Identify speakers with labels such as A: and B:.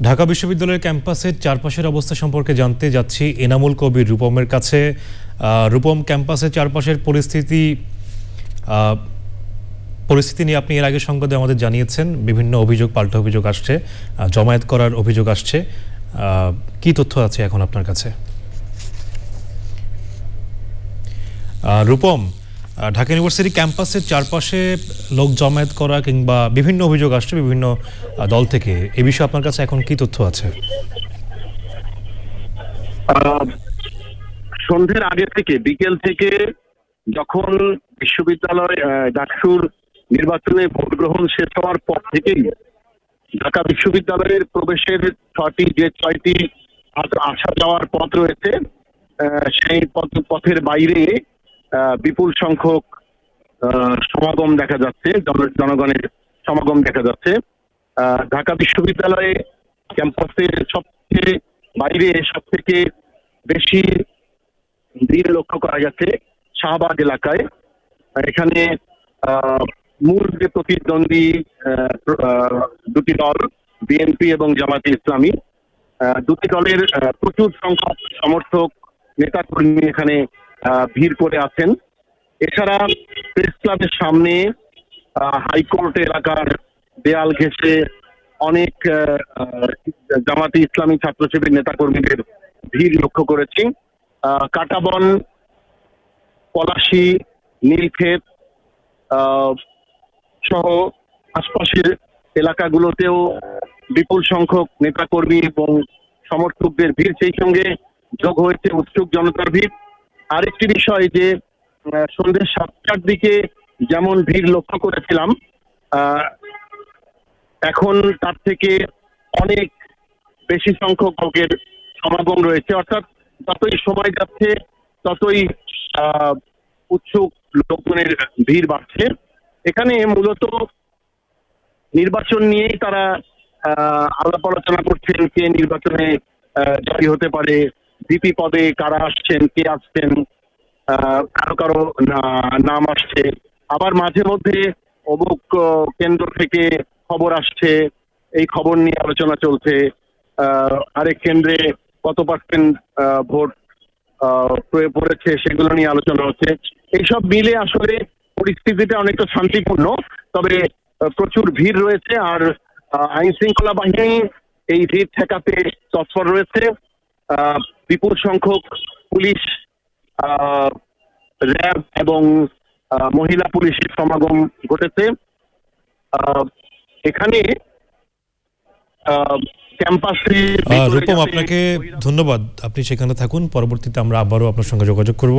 A: ঢাকা বিশ্ববিদ্যালয়ের ক্যাম্পাসের চারপাশের অবস্থা সম্পর্কে জানতে যাচ্ছি এনামুল কবির রূপমের কাছে। রূপম, ক্যাম্পাসের চারপাশের পরিস্থিতি নিয়ে আপনি এর আগে সংবাদে আমাদের জানিয়েছেন, বিভিন্ন অভিযোগ, পাল্টা অভিযোগ আসছে, জমায়েত করার অভিযোগ আসছে। কি তথ্য আছে এখন আপনার কাছে? রূপম, ঢাকা ইউনিভার্সিটি ক্যাম্পাসের চারপাশে লোক জমায়েত করা কিংবা বিভিন্ন অভিযোগ আসছে বিভিন্ন দল থেকে, এই বিষয়ে আপনার কাছে এখন কি তথ্য আছে?
B: সন্ধ্যের আগে থেকে বিকেল থেকে যখন বিশ্ববিদ্যালয় ডাকসুর নির্বাচনে ভোট গ্রহণ শেষ হওয়ার পর থেকেই ঢাকা বিশ্ববিদ্যালয়ের প্রবেশের ছয়টি আসা যাওয়ার পথ রয়েছে, সেই পথের বাইরে বিপুল সংখ্যক সমাগম দেখা যাচ্ছে, জনগণের সমাগম দেখা যাচ্ছে। ঢাকা বিশ্ববিদ্যালয়ে ক্যাম্পাসের সবচেয়ে বাইরে সব থেকে বেশি ভিড় লক্ষ্য করা গেছে শাহবাগ এলাকায়। এখানে মূল যে প্রতিদ্বন্দ্বী দুটি দল, বিএনপি এবং জামায়াতে ইসলামী, দুটি দলের প্রচুর সংখ্যক সমর্থক নেতাকর্মী এখানে ভিড় করে আছেন। এছাড়া প্রেস ক্লাবের সামনে, হাইকোর্ট এলাকার দেয়াল ঘেঁষে অনেক জামায়াতে ইসলামী ছাত্র শিবির নেতাকর্মীদের ভিড় লক্ষ্য করেছি। কাঁটাবন, পলাশী, নীলক্ষেত সহ আশপাশের এলাকাগুলোতেও বিপুল সংখ্যক নেতাকর্মী এবং সমর্থকদের ভিড়, সেই সঙ্গে যোগ হয়েছে উৎসুক জনতার ভিড়। আরেকটি বিষয় যে সন্ধ্যে 7টার দিকে যেমন ভিড় লক্ষ্য করেছিলাম, এখন তার থেকে অনেক বেশি সংখ্যক লোকের সমাগম রয়েছে। অর্থাৎ যতই সময় যাচ্ছে ততই উৎসুক লোকজনের ভিড় বাড়ছে। এখানে মূলত নির্বাচন নিয়েই তারা আলাপ আলোচনা করছেন, কে নির্বাচনে জয়ী হতে পারে, ভিপি পদে কারা আসছেন, কে আসছেন, কারো কারো নাম আসছে। আবার মাঝে মধ্যে অমুক কেন্দ্র থেকে খবর আসছে, এই খবর নিয়ে আলোচনা চলছে। আরেক কেন্দ্রে কত পার্সেন্ট ভোট পড়েছে সেগুলো নিয়ে আলোচনা হচ্ছে। এইসব মিলে আসলে পরিস্থিতিটা অনেকটা শান্তিপূর্ণ, তবে প্রচুর ভিড় রয়েছে। আর আইন শৃঙ্খলা বাহিনী এই ভিড় ঠেকাতে তৎপর রয়েছে। বিপুল সংখ্যক পুলিশ, র্যাব এবং মহিলা পুলিশের সমাগম ঘটেছে এখানে ক্যাম্পাসে।
A: রূপম, আপনাকে ধন্যবাদ, আপনি সেখানে থাকুন। পরবর্তীতে আমরা আবারও আপনার সঙ্গে যোগাযোগ করব।